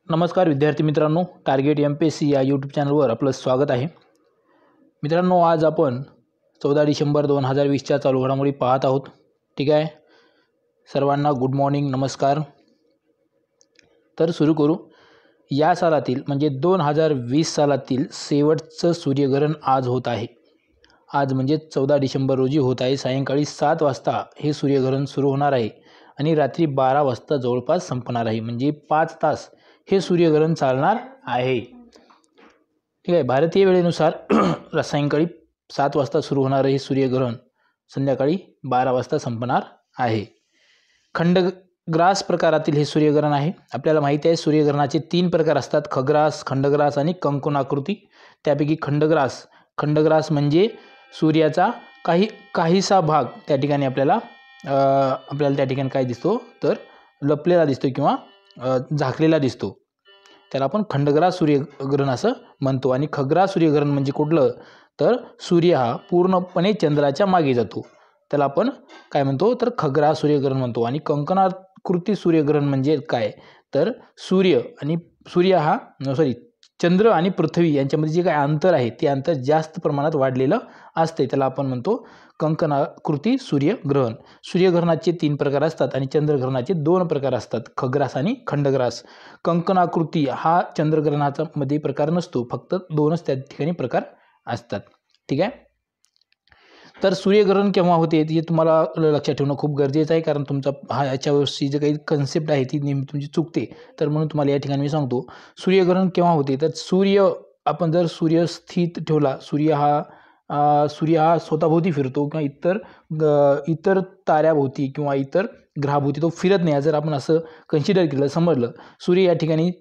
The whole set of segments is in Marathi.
नमस्कार विद्यार्थी मित्रांनो, टार्गेट MPSC या यूट्यूब चॅनलवर आपलं स्वागत आहे. मित्रांनो, आज आपण 14 डिसेंबर 2020च्या चालू घडामोडी पाहत आहोत. ठीक आहे, सर्वांना गुड मॉर्निंग, नमस्कार. तर सुरू करू. या सालातील म्हणजे 2020 सालातील शेवटचं सूर्यग्रहण आज होत आहे. आज म्हणजे 14 डिसेंबर रोजी होत आहे. सायंकाळी 7 वाजता हे सूर्यग्रहण सुरू होणार आहे आणि रात्री 12 वाजता जवळपास संपणार आहे. म्हणजे 5 तास हे सूर्यग्रहण चालणार आहे. ठीक आहे, भारतीय वेळेनुसार सायंकाळी 7 वाजता सुरू होणारे हे सूर्यग्रहण संध्याकाळी 12 वाजता संपणार आहे. खंडग्रास प्रकारातील हे सूर्यग्रहण आहे. आपल्याला माहिती आहे सूर्यग्रहणाचे 3 प्रकार असतात: खग्रास, खंडग्रास आणि कंकणाकृती. त्यापैकी खंडग्रास म्हणजे सूर्याचा काहीसा भाग त्या ठिकाणी आपल्याला त्या ठिकाणी काय दिसतो तर लपलेला दिसतो किंवा झाकलेला दिसतो. त्याला आपण खंडग्रास सूर्यग्रहण असं म्हणतो. आणि खग्रास सूर्यग्रहण म्हणजे कुठलं तर सूर्य हा पूर्णपणे चंद्राच्या मागे जातो, त्याला आपण काय म्हणतो तर खग्रास सूर्यग्रहण म्हणतो. आणि कंकणाकृती सूर्यग्रहण म्हणजे काय तर चंद्र आणि पृथ्वी यांच्यामध्ये जे काही अंतर आहे ते अंतर जास्त प्रमाणात वाढलेलं असते, त्याला आपण म्हणतो कंकणाकृती सूर्यग्रहण. सूर्यग्रहणाचे 3 प्रकार असतात आणि चंद्रग्रहणाचे 2 प्रकार असतात: खग्रास आणि खंडग्रास. कंकणाकृती हा चंद्रग्रहणाचा मध्ये प्रकार नसतो, फक्त 2च त्या ठिकाणी प्रकार असतात. ठीक आहे, तर सूर्यग्रहण केव्हा होते हे तुम्हाला लक्षात ठेवणं खूप गरजेचं आहे, कारण तुमचा याच्यावरची जे काही कन्सेप्ट आहे ती नेहमी तुमची चुकते. तर म्हणून तुम्हाला या ठिकाणी मी सांगतो सूर्यग्रहण केव्हा होते. तर आपण जर सूर्य स्थित ठेवला, सूर्य हा स्वतःभोवती फिरतो किंवा इतर ताऱ्याभोवती किंवा इतर ग्रहाभोवती तो फिरत नाही, जर आपण असं कन्सिडर केलं, समजलं सूर्य या ठिकाणी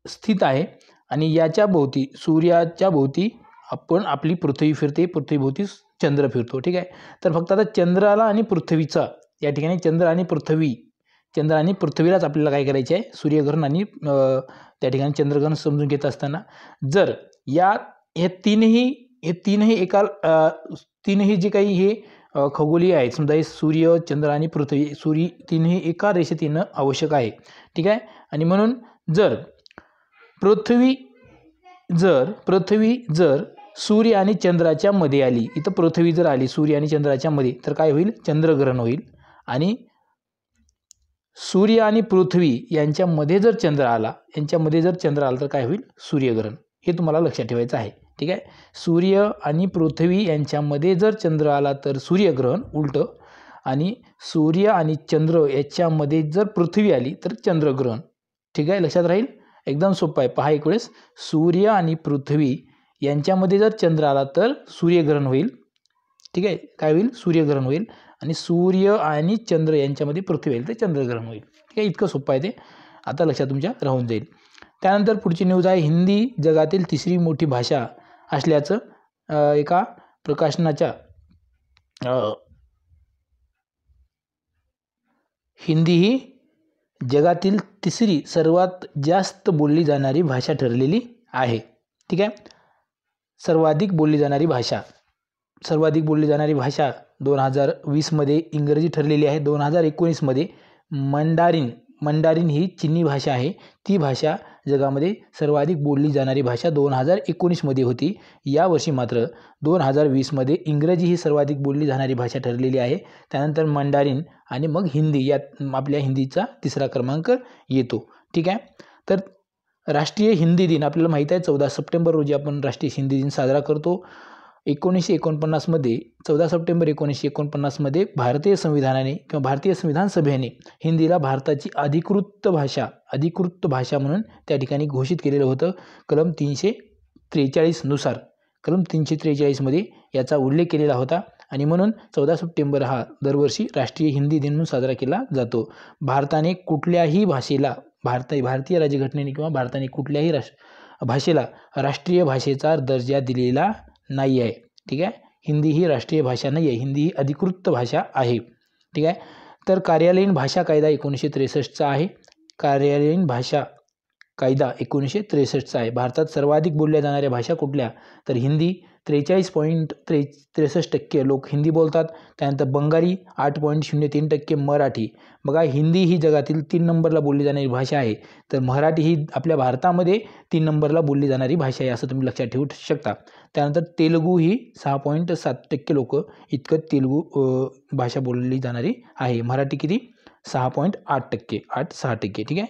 स्थित आहे आणि सूर्याच्या भोवती आपली पृथ्वी फिरते, पृथ्वीभोवती चंद्र फिरतो. ठीक आहे, तर फक्त आता चंद्राला आणि पृथ्वीचा या ठिकाणी चंद्र आणि पृथ्वीलाच आपल्याला काय करायचे आहे, सूर्यग्रहण आणि त्या ठिकाणी चंद्रग्रहण समजून घेत असताना जर हे तीनही जे काही हे खगोलीय आहेत, समजा हे सूर्य, चंद्र आणि पृथ्वी, तीनही एका रेषेत येणं आवश्यक आहे. ठीक आहे, आणि म्हणून जर पृथ्वी जर सूर्य आणि चंद्राच्या मध्ये आली, इथं पृथ्वी जर आली सूर्य आणि चंद्राच्या मध्ये, तर काय होईल, चंद्रग्रहण होईल. आणि सूर्य आणि पृथ्वी यांच्यामध्ये जर चंद्र आला तर काय होईल, सूर्यग्रहण. हे तुम्हाला लक्षात ठेवायचं आहे. ठीक आहे, सूर्य आणि पृथ्वी यांच्यामध्ये जर चंद्र आला तर सूर्यग्रहण उलटं, आणि सूर्य आणि चंद्र याच्यामध्ये जर पृथ्वी आली तर चंद्रग्रहण. ठीक आहे, लक्षात राहील, एकदम सोपं आहे. पहा एक वेळेस, सूर्य आणि पृथ्वी यांच्यामध्ये जर चंद्र आला तर सूर्यग्रहण होईल. ठीक आहे, काय होईल, सूर्यग्रहण होईल. आणि सूर्य आणि चंद्र यांच्यामध्ये पृथ्वी येईल तर चंद्रग्रहण होईल. ठीक आहे, इतकं सोपं आहे ते, आता लक्षात तुमच्या राहून जाईल. त्यानंतर पुढची न्यूज आहे, हिंदी जगातील 3री मोठी भाषा असल्याचं एका प्रकाशनाच्या हिंदी ही जगातील 3री सर्वात जास्त बोलली जाणारी भाषा ठरलेली आहे. ठीक आहे, सर्वाधिक बोलली जाणारी भाषा 2020 मध्ये इंग्रजी ठरलेली आहे. 2019 मध्ये मंडारिन ही चीनी भाषा आहे. ती भाषा जगामध्ये सर्वाधिक बोलली जाणारी भाषा 2019 मध्ये होती. यावर्षी मात्र 2020 मध्ये इंग्रजी ही सर्वाधिक बोलली जाणारी भाषा ठरलेली आहे. त्यानंतर मंडारिन आणि मग हिंदी, यात आपल्या हिंदीचा 3रा क्रमांक येतो. ठीक आहे, तर राष्ट्रीय हिंदी दिन आपल्याला माहीत आहे 14 सप्टेंबर रोजी आपण राष्ट्रीय हिंदी दिन साजरा करतो. 14 सप्टेंबर 1949 मध्ये भारतीय संविधान सभेने हिंदीला भारताची अधिकृत भाषा म्हणून त्या ठिकाणी घोषित केलेलं होतं. कलम 343 नुसार, कलम 343 मध्ये याचा उल्लेख केलेला होता. आणि म्हणून 14 सप्टेंबर हा दरवर्षी राष्ट्रीय हिंदी दिन म्हणून साजरा केला जातो. भारताने कुठल्याही भाषेला, भारतीय राज्यघटनेने किंवा भारताने कुठल्याही भाषेला राष्ट्रीय भाषेचा दर्जा दिलेला नाही आहे. ठीक आहे, हिंदी ही राष्ट्रीय भाषा नाही आहे, हिंदी ही अधिकृत भाषा आहे. ठीक आहे, तर कार्यालयीन भाषा कायदा 1963चा आहे. कार्यालयीन भाषा कायदा 1963चा आहे. भारतात सर्वाधिक बोलल्या जाणाऱ्या भाषा कुठल्या? तर हिंदी 43.63% लोक हिंदी बोलतात. त्यानंतर बंगाली 8.03%, मराठी. बघा, हिंदी ही जगातील 3 नंबरला बोलली जाणारी भाषा आहे, तर मराठी ही आपल्या भारतामध्ये 3 नंबरला बोलली जाणारी भाषा आहे, असं तुम्ही लक्षात ठेवू शकता. त्यानंतर तेलुगू ही 6.7% लोक इतकं तेलुगू भाषा बोलली जाणारी आहे. मराठी किती? 6.8%, 8-6%. ठीक आहे.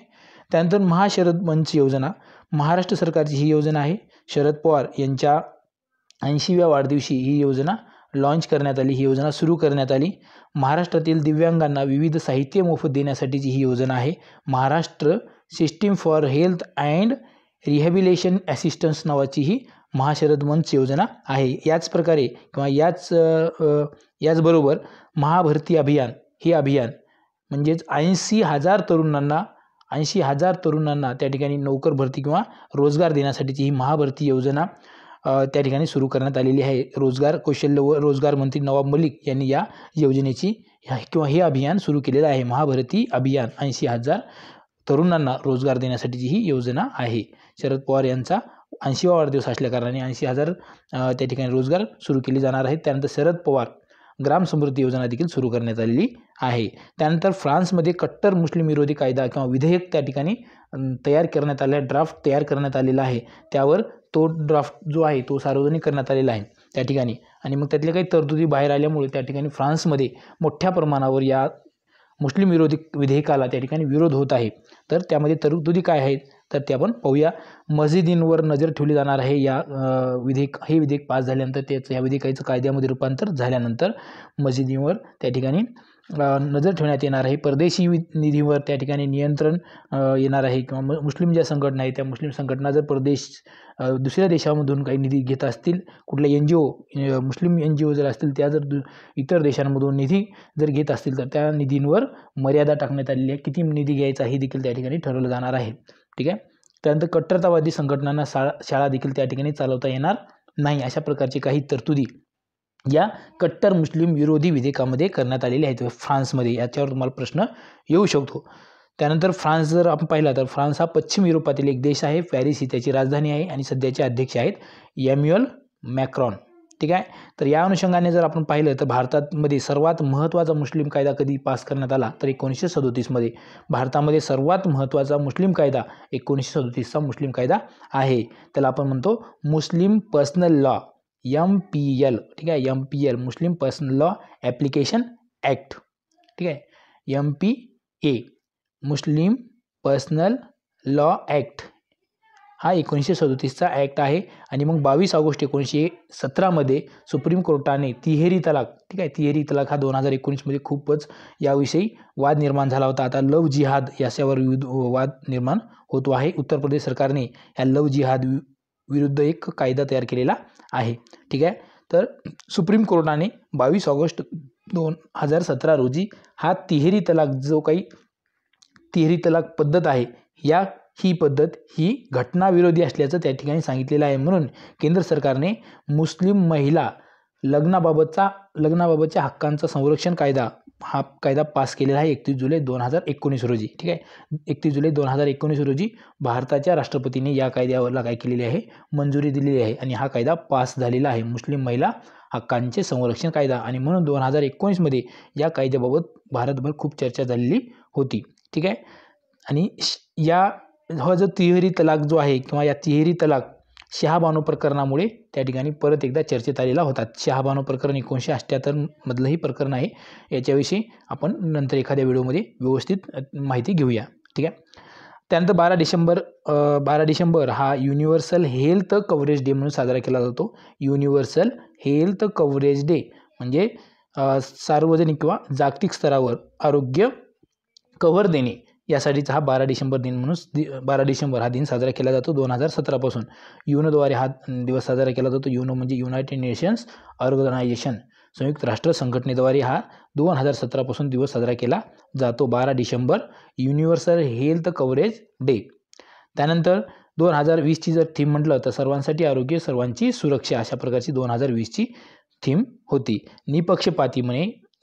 त्यानंतर महाशरद मंच योजना, महाराष्ट्र सरकारची ही योजना आहे. शरद पवार यांच्या 80व्या वाढदिवशी ही योजना लॉन्च करण्यात आली, ही योजना सुरू करण्यात आली. महाराष्ट्रातील दिव्यांगांना विविध साहित्य मोफत देण्यासाठीची ही योजना आहे. Maharashtra system for health and rehabilitation assistance नावाची ही महाशरद मंच योजना आहे. याच प्रकारे किंवा याचबरोबर महाभरती अभियान हे अभियान म्हणजेच 80,000 तरुणांना त्या ठिकाणी नोकर भरती किंवा रोजगार देण्यासाठीची ही महाभरती योजना त्या ठिकाणी सुरू करण्यात आलेली आहे. रोजगार कौशल्य व रोजगार मंत्री नवाब मलिक यांनी या योजनेची किंवा हे अभियान सुरू केलेलं आहे. महाभरती अभियान 80,000 तरुणांना रोजगार देण्यासाठीची ही योजना आहे. शरद पवार यांचा 80वा वाढदिवस असल्याकारणाने 80,000 त्या ठिकाणी रोजगार सुरू केले जाणार आहेत. त्यानंतर शरद पवार ग्राम समृद्धी योजना देखील सुरू करण्यात आलेली आहे. त्यानंतर फ्रान्समध्ये कट्टर मुस्लिम विरोधी कायदा किंवा विधेयक त्या ठिकाणी तयार करण्यात आले, ड्राफ्ट तयार करण्यात आलेला आहे. त्यावर तो ड्राफ्ट जो आहे तो सार्वजनिक करण्यात आलेला आहे त्या ठिकाणी. आणि मग त्यातल्या काही तरतुदी बाहेर आल्यामुळे त्या ठिकाणी फ्रान्समध्ये मोठ्या प्रमाणावर या मुस्लिम विरोधी विधेयकाला त्या ठिकाणी विरोध होत आहे. तर त्यामध्ये तरतुदी काय आहेत तर ते आपण पाहूया. मस्जिदींवर नजर ठेवली जाणार आहे. हे विधेयक पास झाल्यानंतर या विधेयकाचं कायद्यामध्ये रूपांतर झाल्यानंतर मस्जिदींवर त्या ठिकाणी नजर ठेवण्यात येणार आहे. परदेशी निधीवर त्या ठिकाणी नियंत्रण येणार आहे किंवा मुस्लिम ज्या संघटना आहेत त्या मुस्लिम संघटना जर दुसऱ्या देशामधून काही निधी घेत असतील, कुठल्या NGO मुस्लिम NGO जर असतील त्या जर इतर देशांमधून निधी जर घेत असतील तर त्या निधींवर मर्यादा टाकण्यात आलेली आहे. किती निधी घ्यायचा हे देखील त्या ठिकाणी ठरवलं जाणार आहे. ठीक आहे. त्यानंतर कट्टरतावादी संघटनांना शाळा देखील त्या ठिकाणी चालवता येणार नाही. अशा प्रकारचे काही तरतुदी या कट्टर मुस्लिम विरोधी विधेयकामध्ये करण्यात आलेले आहेत फ्रान्समध्ये. याच्यावर तुम्हाला प्रश्न येऊ शकतो. त्यानंतर फ्रान्स जर आपण पाहिला तर फ्रान्स हा पश्चिम युरोपातील एक देश आहे. पॅरिस ही त्याची राजधानी आहे आणि सध्याचे अध्यक्ष आहेत इमॅन्युएल मॅक्रॉन. ठीक आहे. तर या अनुषंगाने जर आपण पाहिलं तर भारतामध्ये सर्वात महत्त्वाचा मुस्लिम कायदा कधी पास करण्यात आला तर 1937मध्ये. भारतामध्ये सर्वात महत्त्वाचा मुस्लिम कायदा 1937चा मुस्लिम कायदा आहे. त्याला आपण म्हणतो मुस्लिम पर्सनल लॉ, MPL. ठीक आहे. MPL मुस्लिम पर्सनल लॉ ॲप्लिकेशन ॲक्ट. ठीक आहे. MPA मुस्लिम पर्सनल लॉ ॲक्ट हा 1937चा ॲक्ट आहे. आणि मग 22 ऑगस्ट 1917मध्ये सुप्रीम कोर्टाने तिहेरी तलाक, ठीक आहे, तिहेरी तलाक हा 2019मध्ये खूपच याविषयी वाद निर्माण झाला होता. आता लव जिहाद याच्यावर वाद निर्माण होतो आहे. उत्तर प्रदेश सरकारने या लव जिहाद विरुद्ध एक कायदा तयार केलेला आहे. ठीक आहे. तर सुप्रीम कोर्टाने 22 ऑगस्ट 2017 रोजी हा तिहेरी तलाक पद्धत आहे ही पद्धत ही घटनाविरोधी असल्याचं त्या ठिकाणी सांगितलेलं आहे. म्हणून केंद्र सरकारने मुस्लिम महिला लग्नाबाबतच्या हक्कांचा संरक्षण हा कायदा पास केलेला आहे 31 जुलै 2019 रोजी. ठीक आहे. 31 जुलै 2019 रोजी भारताच्या राष्ट्रपतीने या कायद्याला काय केलेले आहे, मंजुरी दिलेली आहे आणि हा कायदा पास झालेला आहे, मुस्लिम महिला हक्कांचे संरक्षण कायदा. आणि म्हणून 2019मध्ये या कायद्याबाबत भारतभर खूप चर्चा झालेली होती. ठीक आहे. आणि हा जो तिहेरी तलाक जो आहे किंवा या तिहेरी तलाक शहाबानो प्रकरणामुळे त्या ठिकाणी परत एकदा चर्चेत आलेला होता. शहाबानो प्रकरण 1978 मधलंही प्रकरण आहे. याच्याविषयी आपण नंतर एखाद्या व्हिडिओमध्ये व्यवस्थित माहिती घेऊया. ठीक आहे. त्यानंतर 12 डिसेंबर हा युनिव्हर्सल हेल्थ कव्हरेज डे म्हणून साजरा केला जातो. युनिव्हर्सल हेल्थ कव्हरेज डे म्हणजे सार्वजनिक किंवा जागतिक स्तरावर आरोग्य कव्हर देणे यासाठीचा हा 12 डिसेंबर हा दिन साजरा केला जातो 2017 पासून. युनोद्वारे हा दिवस साजरा केला जातो. युनो म्हणजे युनायटेड नेशन्स ऑर्गनायझेशन, संयुक्त राष्ट्र संघटनेद्वारे हा 2017 पासून दिवस साजरा केला जातो. 12 December universal health coverage day. त्यानंतर 2020ची जर थीम म्हटलं तर सर्वांसाठी आरोग्य सर्वांची सुरक्षा, अशा प्रकारची 2020ची थीम होती.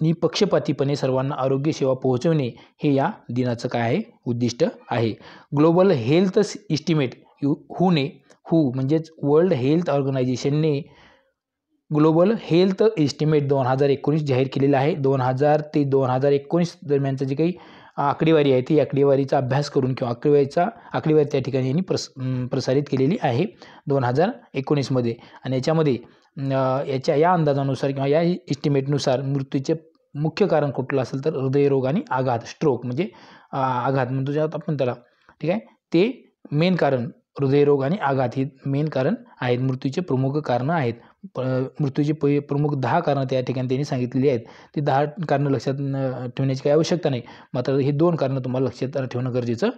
निपक्षपातीपणे सर्वांना आरोग्य सेवा पोहोचवणे हे या दिनाचं काय आहे, उद्दिष्ट आहे. ग्लोबल हेल्थ इस्टिमेट हू म्हणजेच वर्ल्ड हेल्थ ऑर्गनायझेशनने ग्लोबल हेल्थ इस्टिमेट 2019 जाहीर केलेला आहे. 2000 ते 2019 दरम्यानचं जे काही आकडेवारी आहे ती आकडेवारीचा अभ्यास करून किंवा आकडेवारी त्या ठिकाणी यांनी प्रसारित केलेली आहे 2019मध्ये. आणि याच्यामध्ये या अंदाजानुसार किंवा या इस्टिमेटनुसार मृत्यूचे मुख्य कारण कुठलं असेल तर हृदयरोग आणि आघात, स्ट्रोक म्हणजे आघात म्हणतो ज्यात आपण त्याला, ठीक आहे, ते मेन कारण हृदयरोग आणि आघात हे मेन कारण आहेत, मृत्यूचे प्रमुख कारणं आहेत. मृत्यूची प्रमुख 10 कारणं त्या ठिकाणी त्यांनी सांगितलेली आहेत. ती 10 कारणं लक्षात ठेवण्याची काही आवश्यकता नाही, मात्र हे 2 कारणं तुम्हाला लक्षात ठेवणं गरजेचं